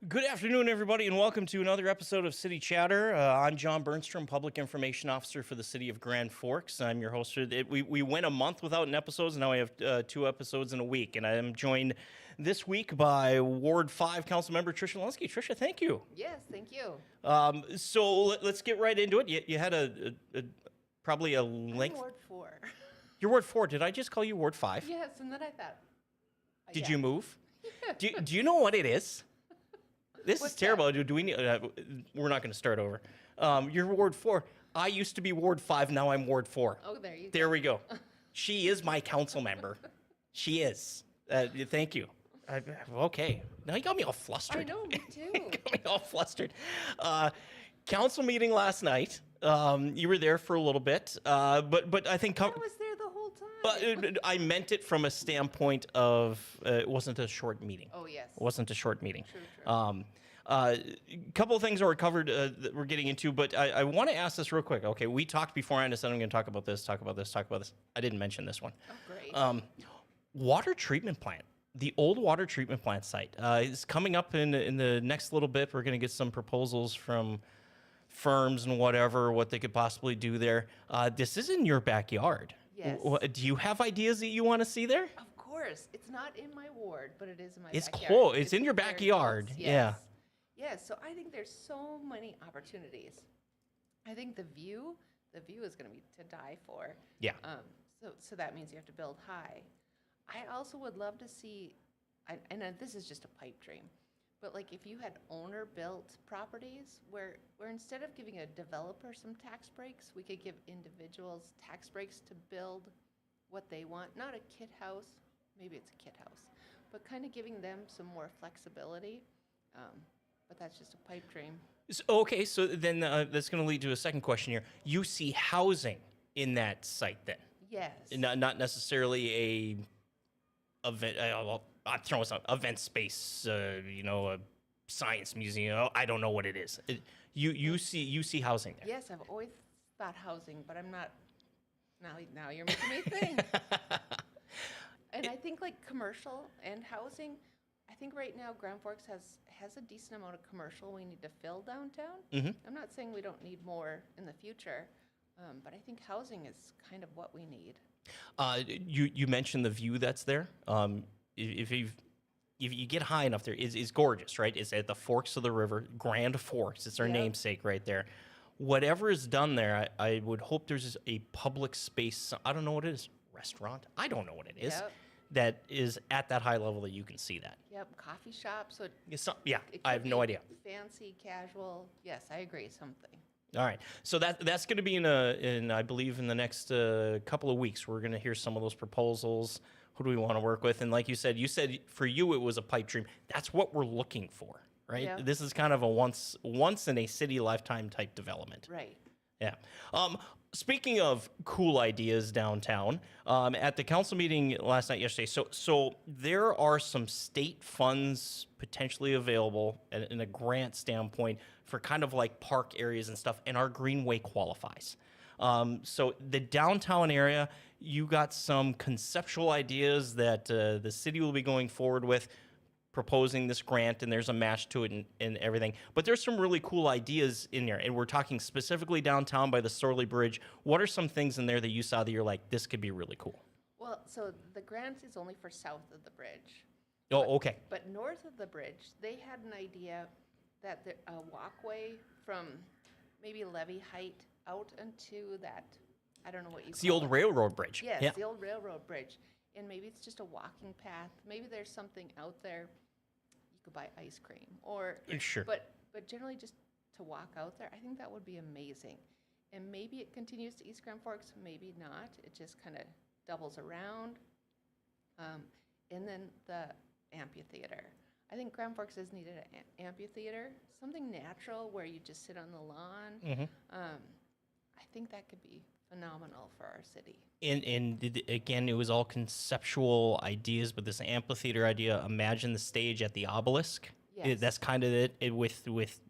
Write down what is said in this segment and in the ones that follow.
Good afternoon, everybody, and welcome to another episode of City Chatter. I'm John Bernstrom, Public Information Officer for the City of Grand Forks. I'm your host. We went a month without an episode, and now we have 2 episodes in a week. And I am joined this week by Ward 5 Councilmember Tricia Lunski. Tricia, thank you. Yes, thank you. So let's get right into it. You had probably a I'm length. Ward 4. You're Ward 4. Did I just call you Ward 5? Yes, and then I thought. Did yeah. you move? Do you know what it is? This What's is terrible. Do we need? We're not going to start over. You're Ward 4. I used to be Ward 5. Now I'm Ward 4. Oh, there you go. There we go. She is my council member. She is. Thank you. Okay. Now you got me all flustered. I know, me too. You got me all flustered. Council meeting last night. You were there for a little bit, but I think. I was there the whole time. But I meant it from a standpoint of it wasn't a short meeting. Oh, yes. It wasn't a short meeting. True. A couple of things that were covered that we're getting into, but I want to ask this real quick. Okay, we talked beforehand. I said I'm going to talk about this. I didn't mention this one. Oh, great. Water treatment plant. The old water treatment plant site is coming up in the next little bit. We're going to get some proposals from firms and whatever, what they could possibly do there. This is in your backyard. Yes. Do you have ideas that you want to see there? Of course. It's not in my ward, but it is in my It's backyard. close. It's in your very backyard. close. Yeah. Yes. Yes, so I think there's so many opportunities. I think the view is going to be to die for. Yeah. So that means you have to build high. I also would love to see, and this is just a pipe dream, but like if you had owner-built properties where instead of giving a developer some tax breaks, we could give individuals tax breaks to build what they want. Not a kit house, maybe it's a kit house, but kind of giving them some more flexibility. But that's just a pipe dream. Okay, so then that's going to lead to a second question here. You see housing in that site then? Yes. Not necessarily event. I'm throwing some event space. A science museum. I don't know what it is. You see housing there? Yes, I've always thought housing, but I'm not. Now you're making me think. And I think like commercial and housing. I think right now Grand Forks has a decent amount of commercial we need to fill downtown. Mm-hmm. I'm not saying we don't need more in the future, but I think housing is kind of what we need. You mentioned the view that's there. If you get high enough there, is gorgeous, right? It's at the forks of the river, Grand Forks. It's our Yep. namesake right there. Whatever is done there, I would hope there's a public space. I don't know what it is. Restaurant? I don't know what it is. Yep. That is at that high level that you can see that. Yep, coffee shop. So Yeah, it I could have no be idea. Fancy, casual. Yes, I agree. Something. All right, so that's going to be in I believe in the next couple of weeks. We're going to hear some of those proposals. Who do we want to work with? And like you said for you it was a pipe dream. That's what we're looking for, right? Yeah. This is kind of a once in a city lifetime type development. Right. Yeah. Speaking of cool ideas downtown, at the council meeting yesterday, so there are some state funds potentially available in a grant standpoint for kind of like park areas and stuff, and our greenway qualifies. So the downtown area, you got some conceptual ideas that the city will be going forward with, proposing this grant, and there's a match to it and everything. But there's some really cool ideas in there, and we're talking specifically downtown by the Sorley Bridge. What are some things in there that you saw that you're like, this could be really cool? Well, so the grant is only for south of the bridge. Oh, okay. But north of the bridge, they had an idea that a walkway from maybe Levee Height out into that, I don't know what you It's call the old it. railroad bridge. Yes, Yeah. the old railroad bridge. And maybe it's just a walking path. Maybe there's something out there. You could buy ice cream or Sure. But generally just to walk out there, I think that would be amazing. And maybe it continues to East Grand Forks, maybe not. It just kind of doubles around. And then the amphitheater. I think Grand Forks has needed an amphitheater, something natural where you just sit on the lawn. Mm-hmm. I think that could be phenomenal for our city. And again, it was all conceptual ideas, but this amphitheater idea, imagine the stage at the obelisk. Yes. That's kind of it with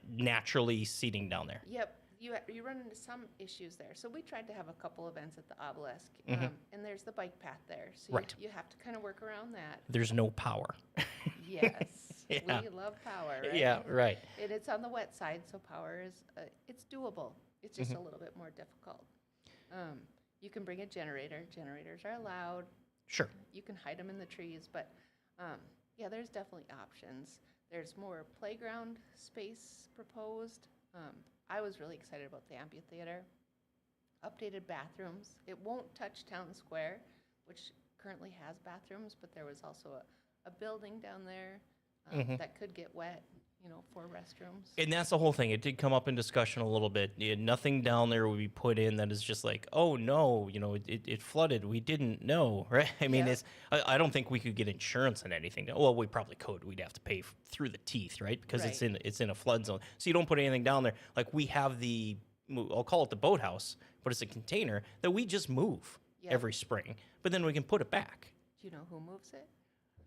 naturally seating down there. Yep. You run into some issues there. So we tried to have a couple events at the obelisk, Mhm. and there's the bike path there. So Right. you have to kind of work around that. There's no power. Yes. Yeah. We love power, right? Yeah, right. And it's on the wet side, so power is, it's doable. It's just a little bit more difficult. You can bring a generator. Generators are allowed. Sure. You can hide them in the trees, but yeah, there's definitely options. There's more playground space proposed. I was really excited about the amphitheater. Updated bathrooms. It won't touch Town Square, which currently has bathrooms, but there was also a building down there that could get wet, for restrooms. And that's the whole thing. It did come up in discussion a little bit. Nothing down there would be put in that is just like, oh no, it flooded. We didn't know, right? I mean, Yeah. I don't think we could get insurance on anything. Well, we probably could. We'd have to pay through the teeth, right? Because Right. it's in a flood zone. So you don't put anything down there. Like we have I'll call it the boathouse, but it's a container that we just move Yep. every spring. But then we can put it back. Do you know who moves it?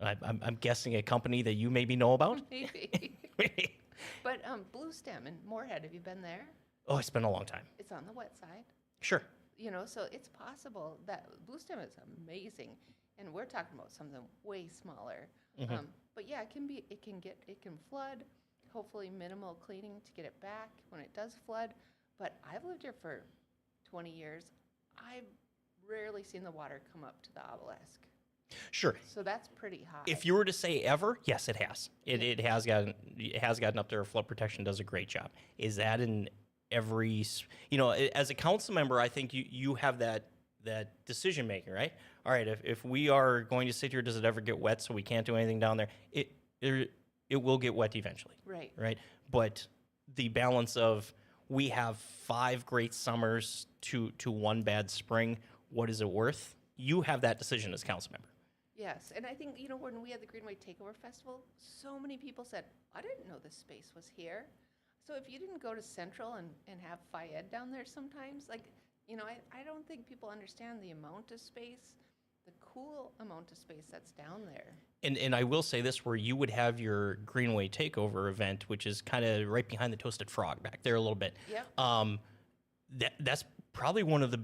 I'm guessing a company that you maybe know about. Maybe. But Blue Stem in Moorhead, have you been there? Oh, it's been a long time. It's on the wet side. Sure. So it's possible that Blue Stem is amazing, and we're talking about something way smaller. But yeah, it can flood. Hopefully, minimal cleaning to get it back when it does flood. But I've lived here for 20 years. I've rarely seen the water come up to the obelisk. Sure. So that's pretty high. If you were to say ever, yes, it has. It has gotten up there. Flood protection does a great job. Is that in every? As a council member, I think you have that decision making, right? All right. If we are going to sit here, does it ever get wet? So we can't do anything down there. It will get wet eventually. Right. Right. But the balance of we have 5 great summers to one bad spring. What is it worth? You have that decision as council member. Yes, and I think, when we had the Greenway Takeover Festival, so many people said, I didn't know this space was here. So if you didn't go to Central and have Fayed down there sometimes, I don't think people understand the amount of space, the cool amount of space that's down there. And I will say this, where you would have your Greenway Takeover event, which is kind of right behind the Toasted Frog back there a little bit. Yep. That's probably one of the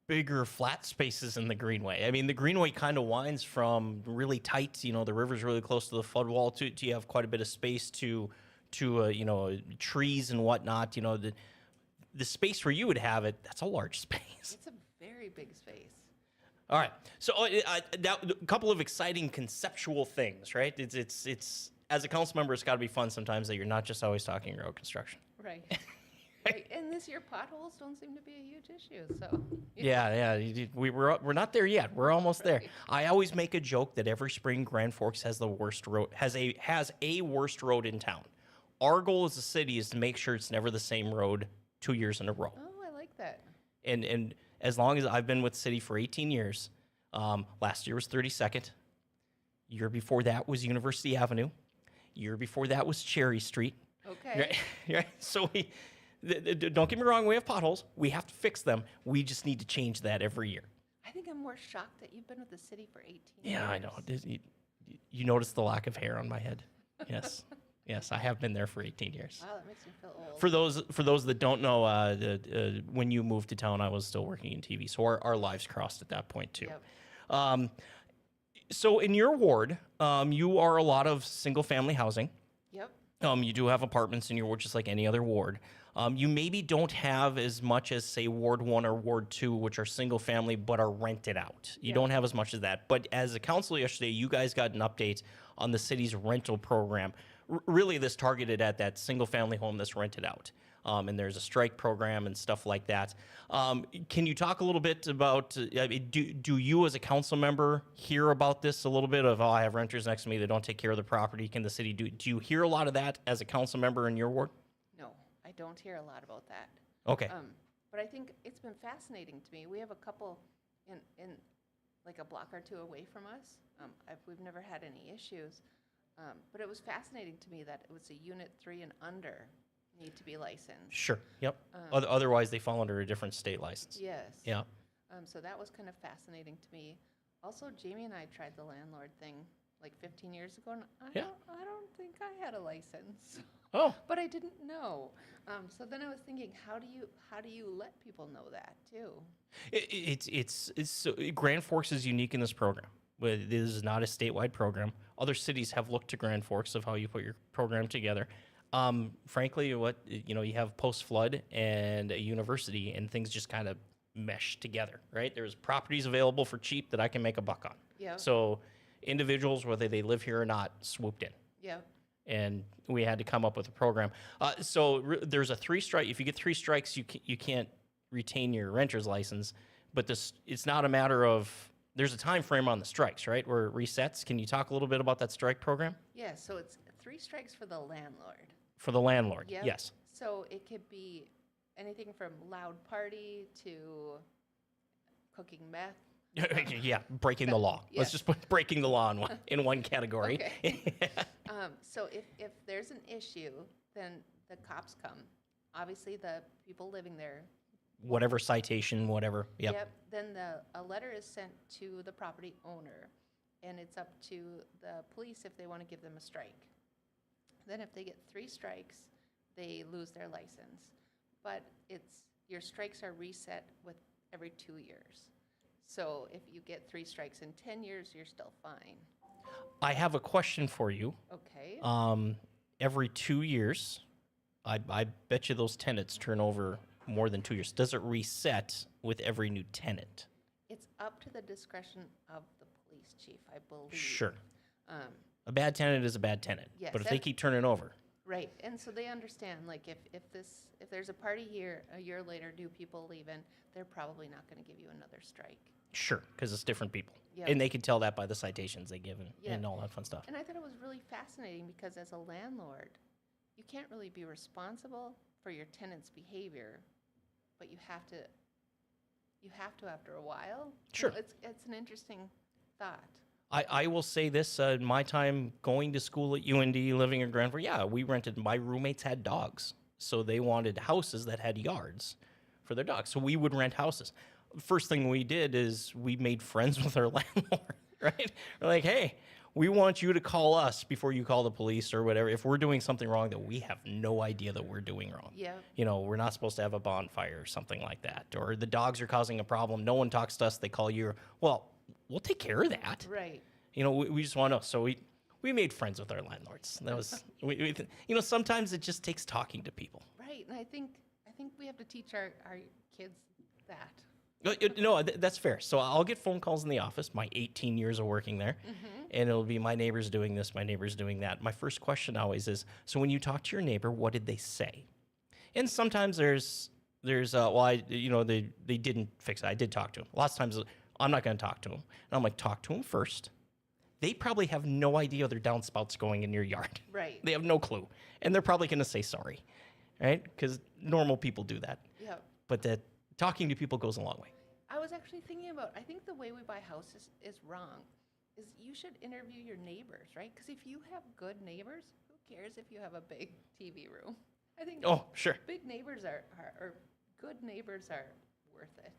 bigger flat spaces in the Greenway. I mean, the Greenway kind of winds from really tight, the river's really close to the flood wall, to you have quite a bit of space to trees and whatnot. The space where you would have it, that's a large space. It's a very big space. All right. So a couple of exciting conceptual things, right? It's as a council member, it's got to be fun sometimes that you're not just always talking road construction. Right. Right. And this year, potholes don't seem to be a huge issue. So Yeah. We're not there yet. We're almost there. Right. I always make a joke that every spring Grand Forks has the worst road, has a worst road in town. Our goal as a city is to make sure it's never the same road 2 years in a row. Oh, I like that. And as long as I've been with the city for 18 years, last year was 32nd. Year before that was University Avenue. Year before that was Cherry Street. Okay. Right. So don't get me wrong, we have potholes. We have to fix them. We just need to change that every year. I think I'm more shocked that you've been with the city for 18 years. Yeah, I know. You notice the lack of hair on my head. Yes. Yes, I have been there for 18 years. Wow, that makes me feel old. For those that don't know, when you moved to town, I was still working in TV, so our lives crossed at that point too. Yep. So in your ward, you are a lot of single-family housing. Yep. You do have apartments in your ward, just like any other ward. You maybe don't have as much as, say, Ward 1 or Ward 2, which are single-family but are rented out. You don't have as much as that. But as a council yesterday, you guys got an update on the city's rental program. Really, this targeted at that single-family home that's rented out. And there's a strike program and stuff like that. Can you talk a little bit about, do you as a council member hear about this a little bit of, I have renters next to me that don't take care of the property, can the city do you hear a lot of that as a council member in your ward? No, I don't hear a lot about that. Okay. But I think it's been fascinating to me. We have a couple in like a block or two away from us. We've never had any issues. But it was fascinating to me that it was a unit 3 and under need to be licensed. Sure. Yep. Otherwise, they fall under a different state license. Yes. Yeah. So that was kind of fascinating to me. Also, Jamie and I tried the landlord thing like 15 years ago, and I don't think I had a license. Oh. But I didn't know. So then I was thinking, how do you let people know that too? It's so, Grand Forks is unique in this program. But this is not a statewide program. Other cities have looked to Grand Forks of how you put your program together. Frankly, you have post flood and a university, and things just kind of mesh together, right? There's properties available for cheap that I can make a buck on. Yep. So individuals, whether they live here or not, swooped in. Yep. And we had to come up with a program. There's a 3 strike. If you get 3 strikes, you can't retain your renter's license. But it's not a matter of, there's a time frame on the strikes, right? Where it resets. Can you talk a little bit about that strike program? Yeah, so it's 3 strikes for the landlord. For the landlord, Yep. yes. So it could be anything from loud party to cooking meth. Yeah, breaking the law. Yeah. Let's just put breaking the law in one category. Okay. So if there's an issue, then the cops come. Obviously, the people living there. Whatever citation, whatever. Yep. Then a letter is sent to the property owner, and it's up to the police if they want to give them a strike. Then if they get 3 strikes, they lose their license. But your strikes are reset with every 2 years. So if you get 3 strikes in 10 years, you're still fine. I have a question for you. Okay. Every 2 years, I bet you those tenants turn over more than 2 years. Does it reset with every new tenant? It's up to the discretion of the police chief, I believe. Sure. A bad tenant is a bad tenant. Yes, But if they keep turning over. Right, and so they understand, like, if there's a party here, a year later, new people leaving, they're probably not going to give you another strike. Sure, because it's different people. Yep. And they can tell that by the citations they give Yeah. and all that fun stuff. And I thought it was really fascinating because as a landlord, you can't really be responsible for your tenant's behavior, but you have to after a while. Sure. So it's an interesting thought. I will say this, in my time going to school at UND, living in Grand Forks, we rented, my roommates had dogs. So they wanted houses that had yards for their dogs. So we would rent houses. First thing we did is we made friends with our landlord, right? We're like, hey, we want you to call us before you call the police or whatever. If we're doing something wrong that we have no idea that we're doing wrong. Yeah. We're not supposed to have a bonfire or something like that. Or the dogs are causing a problem. No one talks to us. They call you. Well, we'll take care of that. Right. We just want to know. So we made friends with our landlords. That was, sometimes it just takes talking to people. Right, and I think we have to teach our kids that. No, that's fair. So I'll get phone calls in the office, my 18 years of working there, and it'll be my neighbor's doing this, my neighbor's doing that. My first question always is, so when you talk to your neighbor, what did they say? And sometimes there's they didn't fix it. I did talk to them. Lots of times I'm not going to talk to them. And I'm like, talk to them first. They probably have no idea their downspouts going in your yard. Right. They have no clue. And they're probably going to say sorry, right? Because normal people do that. Yeah. But that talking to people goes a long way. I was actually thinking about, I think the way we buy houses is wrong, is you should interview your neighbors, right? Because if you have good neighbors, who cares if you have a big TV room? I think Oh, sure. big neighbors are good neighbors are worth it.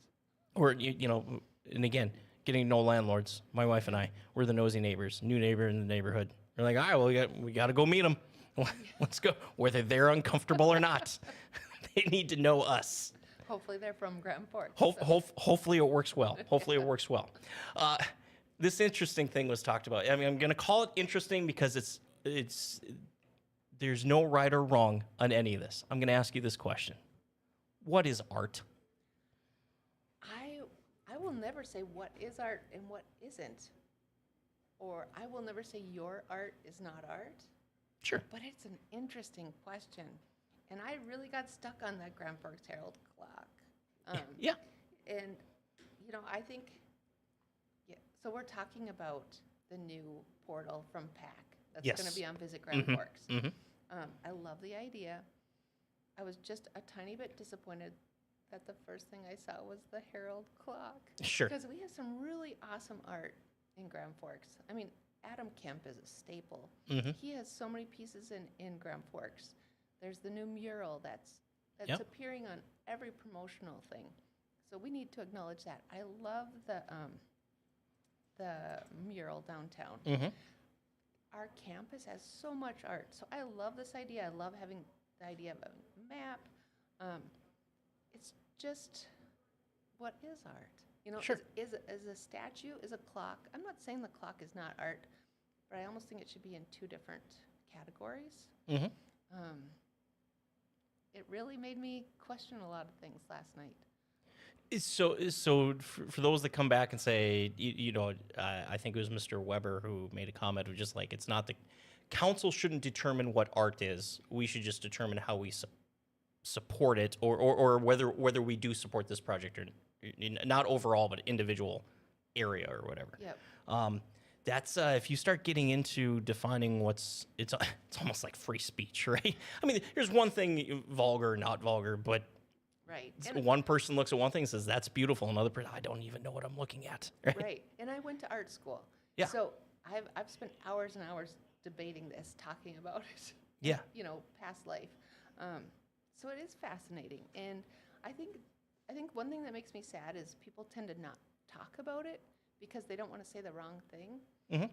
Or, and again, getting to know landlords, my wife and I, we're the nosy neighbors, new neighbor in the neighborhood. We're like, all right, well, we got to go meet them. Let's go. Whether they're uncomfortable or not, they need to know us. Hopefully they're from Grand Forks. Hopefully it works well. Hopefully it works well. This interesting thing was talked about. I mean, I'm going to call it interesting because there's no right or wrong on any of this. I'm going to ask you this question. What is art? I will never say what is art and what isn't. Or I will never say your art is not art. Sure. But it's an interesting question. And I really got stuck on that Grand Forks Herald clock. Yeah. And, I think, so we're talking about the new portal from PAC that's Yes. going to be on Visit Grand Mhm, Forks. mhm. I love the idea. I was just a tiny bit disappointed that the first thing I saw was the Herald clock. Sure. Because we have some really awesome art in Grand Forks. I mean, Adam Kemp is a staple. Mhm. He has so many pieces in Grand Forks. There's the new mural that's Yep. appearing on every promotional thing. So we need to acknowledge that. I love the mural downtown. Mhm. Our campus has so much art. So I love this idea. I love having the idea of a map. It's just, what is art? You know, Sure. is a statue, is a clock. I'm not saying the clock is not art, but I almost think it should be in two different categories. Mm-hmm. Um, it really made me question a lot of things last night. So for those that come back and say, I think it was Mr. Weber who made a comment of just like, it's not the council shouldn't determine what art is. We should just determine how we support it, or whether we do support this project or not overall, but individual area or whatever. Yep. That's if you start getting into defining it's almost like free speech, right? I mean, there's one thing vulgar, not vulgar, but Right. one person looks at one thing and says that's beautiful, another person, I don't even know what I'm looking at. Right. Right. And I went to art school. Yeah. So I've spent hours and hours debating this, talking about it. Yeah. You know, past life. So it is fascinating, and I think one thing that makes me sad is people tend to not talk about it because they don't want to say the wrong thing, Mm-hmm.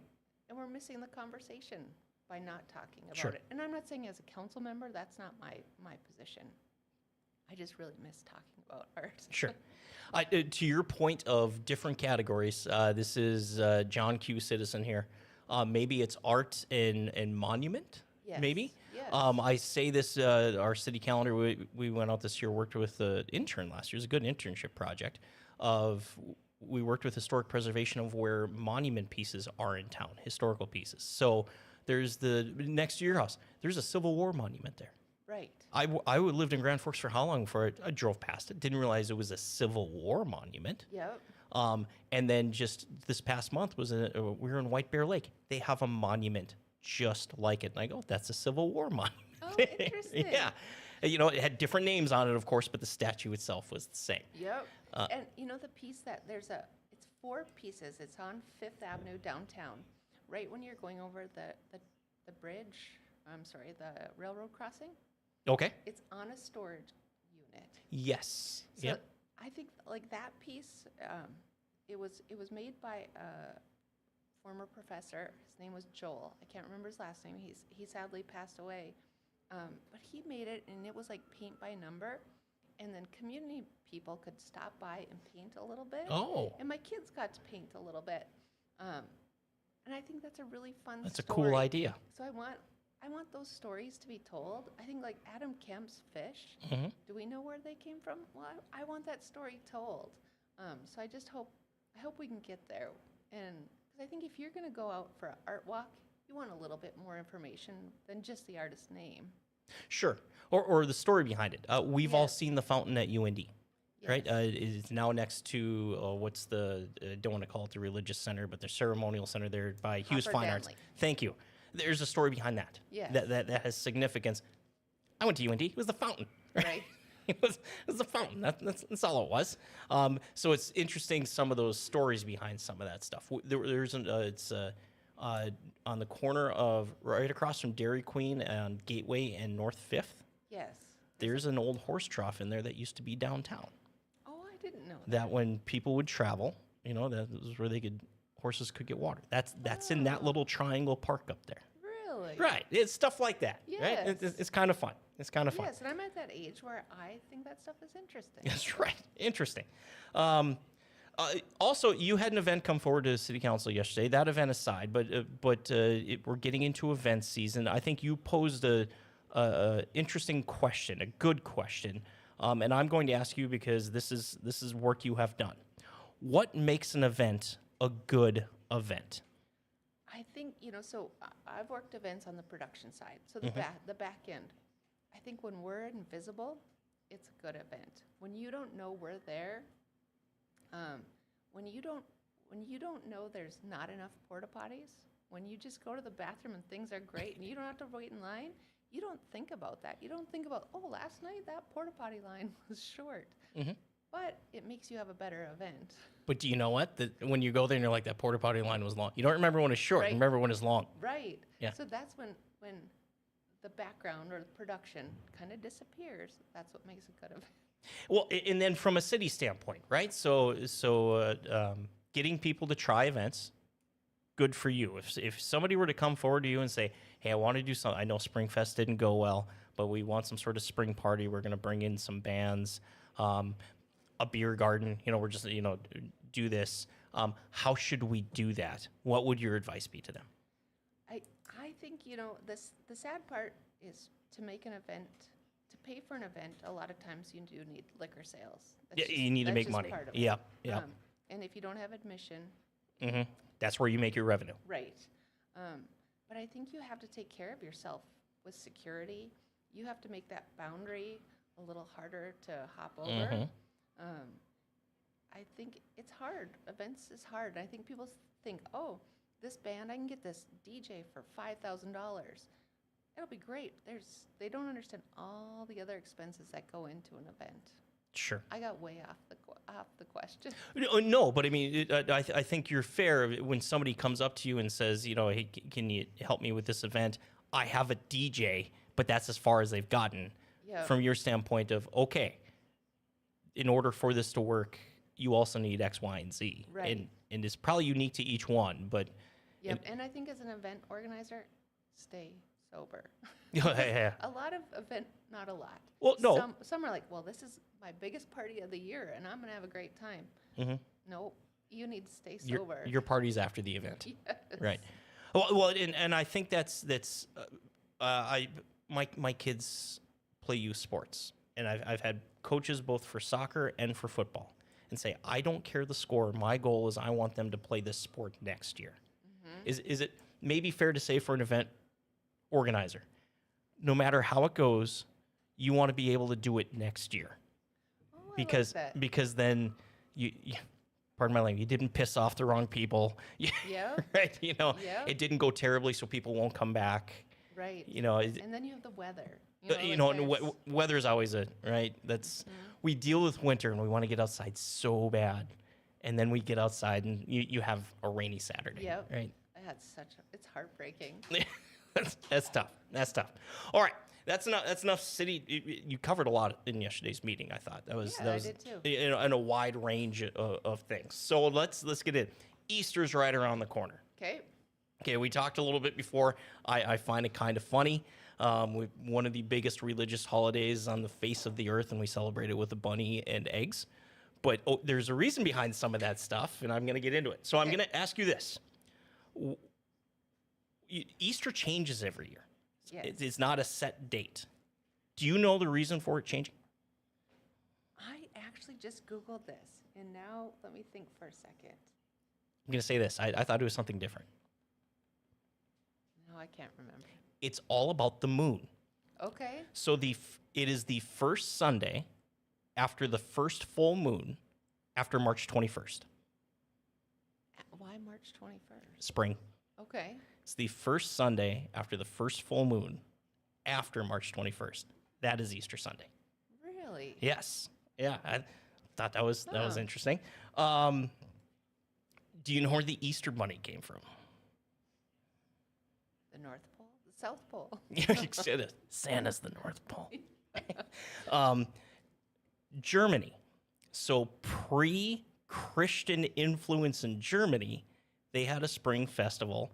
and we're missing the conversation by not talking about Sure. it. And I'm not saying as a council member that's not my position. I just really miss talking about art. Sure. To your point of different categories, this is John Q. Citizen here. Maybe it's art and monument. Yes. Maybe. Yes. I say this, our city calendar, we went out this year, worked with an intern last year. It was a good internship project we worked with historic preservation of where monument pieces are in town, historical pieces. So there's next to your house, there's a Civil War monument there. Right. I lived in Grand Forks for how long before I drove past it? Didn't realize it was a Civil War monument. Yep. And then just this past month we were in White Bear Lake. They have a monument just like it. And I go, that's a Civil War monument. Oh, interesting. Yeah. It had different names on it, of course, but the statue itself was the same. Yep. And you know the piece that it's 4 pieces. It's on Fifth Avenue downtown, right when you're going over the bridge. I'm sorry, the railroad crossing. Okay. It's on a storage unit. Yes. So Yep. I think like that piece, it was made by a former professor. His name was Joel. I can't remember his last name. He sadly passed away. But he made it, and it was like paint by number, and then community people could stop by and paint a little bit. Oh. And my kids got to paint a little bit. And I think that's a really fun That's a story. cool idea. So I want those stories to be told. I think like Adam Kemp's fish. Mm-hmm. Do we know where they came from? Well, I want that story told. So I hope we can get there. And because I think if you're going to go out for an art walk, you want a little bit more information than just the artist's name. Sure. Or the story behind it. We've all Yes. seen the fountain at UND. Right, Yes. it's now next to what's the don't want to call it the religious center, but the ceremonial center there by Hughes Hopper Fine Arts. Danley. Thank you. There's a story behind that. Yes. That has significance. I went to UND. It was the fountain. Right. It was the fountain. That's all it was. So it's interesting some of those stories behind some of that stuff. It's on the corner of right across from Dairy Queen and Gateway and North Fifth. Yes. There's an old horse trough in there that used to be downtown. Oh, I didn't know that. That when people would travel, that was where horses could get water. That's in that little triangle park up there. Really? Right. It's stuff like that. Right? Yes. It's kind of fun. It's kind of fun. Yes, and I'm at that age where I think that stuff is interesting. That's right. Interesting. Also, you had an event come forward to City Council yesterday. That event aside, but we're getting into event season. I think you posed a interesting question, a good question, and I'm going to ask you because this is work you have done. What makes an event a good event? I think, so I've worked events on the production side, so Mm-hmm. the back end. I think when we're invisible, it's a good event. When you don't know we're there, when you don't know there's not enough porta potties, when you just go to the bathroom and things are great and you don't have to wait in line, you don't think about that. You don't think about, oh, last night that porta potty line was short. Mm-hmm. But it makes you have a better event. But do you know what? When you go there and you're like, that porta potty line was long. You don't remember when it's short. Right. You remember when it's long. Right. Yeah. So that's when the background or the production kind of disappears. That's what makes a good event. Well, and then from a city standpoint, right? So getting people to try events, good for you. If somebody were to come forward to you and say, hey, I want to do something. I know Springfest didn't go well, but we want some sort of spring party. We're going to bring in some bands, a beer garden. We're just, do this. How should we do that? What would your advice be to them? I think, the sad part is to make an event, to pay for an event, a lot of times you do need liquor sales. Yeah, you need to that's make just money. part of it. Yeah, yeah. And if you don't have admission, That's where you make your revenue. right. But I think you have to take care of yourself with security. You have to make that boundary a little harder to hop over. I think it's hard. Events is hard. I think people think, oh, this band, I can get this DJ for $5,000. It'll be great. They don't understand all the other expenses that go into an event. Sure. I got way off the question. No, but I mean, I think you're fair when somebody comes up to you and says, hey, can you help me with this event? I have a DJ, but that's as far as they've gotten. Yeah. From your standpoint of, okay, in order for this to work, you also need X, Y, and Z. Right. And it's probably unique to each one, but... Yep, and I think as an event organizer, stay sober. Yeah. A lot of not a lot. Well, no. Some are like, well, this is my biggest party of the year, and I'm going to have a great time. Nope, you need to stay sober. Your party's after the event. Yes. Right. Well, and I think that's my kids play youth sports, and I've had coaches both for soccer and for football, and say, I don't care the score. My goal is I want them to play this sport next year. Is it maybe fair to say for an event organizer, no matter how it goes, you want to be able to do it next year? Oh, Because then you pardon my language, you didn't piss off the wrong people. Yeah. Right. Yep. It didn't go terribly, so people won't come back. Right. And then you have the weather. Weather's always right. That's we deal with winter and we want to get outside so bad, and then we get outside and you have a rainy Saturday. Yep. Right. It's heartbreaking. That's tough. All right. That's enough city. You covered a lot in yesterday's meeting. I thought that was I did too. In a wide range of things. So let's get in. Easter's right around the corner. Okay. We talked a little bit before. I find it kind of funny. One of the biggest religious holidays on the face of the earth, and we celebrate it with a bunny and eggs. But there's a reason behind some of that stuff, and I'm going to get into it. So I'm going to ask you this. Easter changes every year. Yes. It's not a set date. Do you know the reason for it changing? I actually just Googled this, and now let me think for a second. I'm going to say this. I thought it was something different. No, I can't remember. It's all about the moon. Okay. So it is the first Sunday after the first full moon after March 21st. Why March 21st? Spring. Okay. It's the first Sunday after the first full moon after March 21st. That is Easter Sunday. Really? Yes. Yeah, I thought that was interesting. Do you know where the Easter Bunny came from? The North Pole? The South Pole? Santa's the North Pole. Germany. So pre-Christian influence in Germany, they had a spring festival.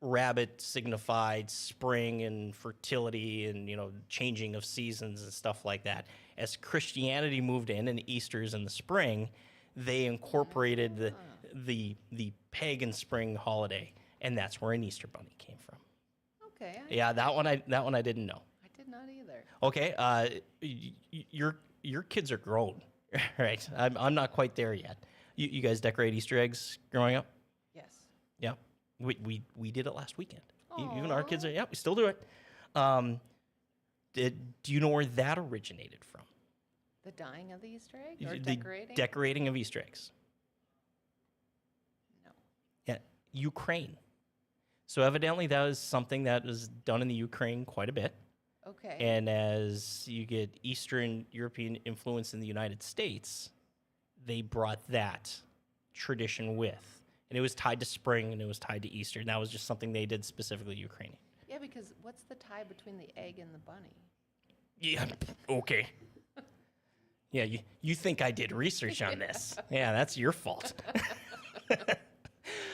Rabbit signified spring and fertility and changing of seasons and stuff like that. As Christianity moved in and Easter's in the spring, they incorporated the pagan spring holiday, and that's where an Easter bunny came from. Okay. That one I didn't know. I did not either. Okay. Your kids are grown, right? I'm not quite there yet. You guys decorate Easter eggs growing up? Yes. Yeah. We did it last weekend. Even Aw. our kids we still do it. Do you know where that originated from? The dyeing of the Easter egg or The decorating? decorating of Easter eggs. No. Yeah, Ukraine. So evidently that was something that was done in the Ukraine quite a bit. Okay. And as you get Eastern European influence in the United States, they brought that tradition with. And it was tied to spring, and it was tied to Easter. And that was just something they did specifically Ukrainian. Yeah, because what's the tie between the egg and the bunny? Yeah, okay. Yeah, you think I did research on this. Yeah, that's your fault.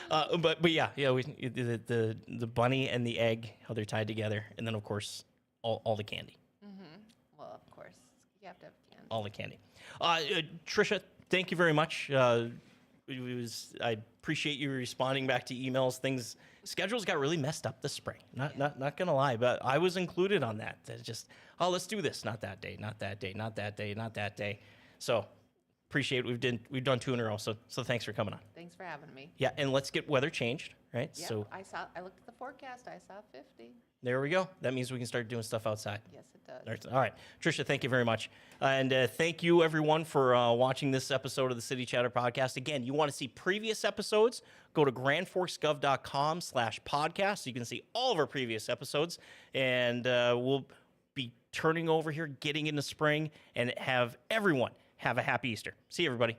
But yeah, the bunny and the egg, how they're tied together. And then, of course, all the candy. Mm-hmm. Well, of course. You have to have candy. All the candy. Tricia, thank you very much. I appreciate you responding back to emails. Schedules got really messed up this spring. Not gonna lie, but I was included on that. That just, oh, let's do this. Not that day. Not that day. Not that day. Not that day. So appreciate it. We've done 2 in a row. So thanks for coming on. Thanks for having me. Yeah, and let's get weather changed, right? Yeah, So I looked at the forecast. I saw 50. there we go. That means we can start doing stuff outside. Yes, it does. All right. Tricia, thank you very much. And thank you, everyone, for watching this episode of the City Chatter Podcast. Again, you want to see previous episodes, go to grandforksgov.com/podcast. So you can see all of our previous episodes. And we'll be turning over here, getting into spring, and have everyone have a happy Easter. See you, everybody.